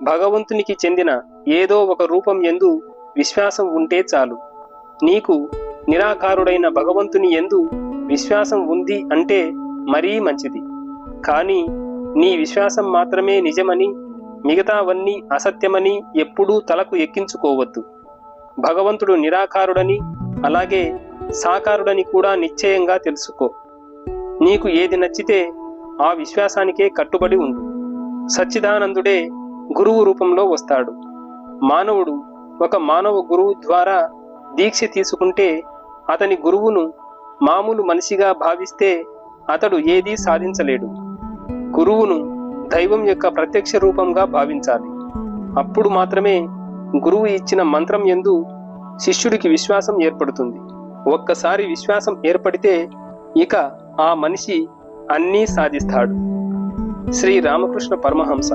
భగవంతునికి చెందిన ఏదో ఒక రూపం యందు విశ్వాసం ఉంటే చాలు. నీకు నిరాకారుడైన భగవంతుని యందు విశ్వాసం ఉంది అంటే మరీ మంచిది. కానీ నీ విశ్వాసం మాత్రమే నిజమని, మిగతావన్నీ అసత్యమని ఎప్పుడూ తలకు ఎక్కించుకోవద్దు. భగవంతుడు నిరాకారుడని, అలాగే సాకారుడని కూడా నిశ్చయంగా తెలుసుకో. నీకు ఏది నచ్చితే ఆ విశ్వాసానికే కట్టుబడి ఉండు. సచ్చిదానందుడే గురువు రూపంలో వస్తాడు. మానవుడు ఒక మానవ గురువు ద్వారా దీక్ష తీసుకుంటే అతని గురువును మామూలు మనిషిగా భావిస్తే అతడు ఏదీ సాధించలేడు. గురువును దైవం యొక్క ప్రత్యక్ష రూపంగా భావించాలి. అప్పుడు మాత్రమే గురువు ఇచ్చిన మంత్రం యందు శిష్యుడికి విశ్వాసం ఏర్పడుతుంది. ఒక్కసారి విశ్వాసం ఏర్పడితే ఇక ఆ మనిషి అన్నీ సాధిస్తాడు. శ్రీ రామకృష్ణ పరమహంస.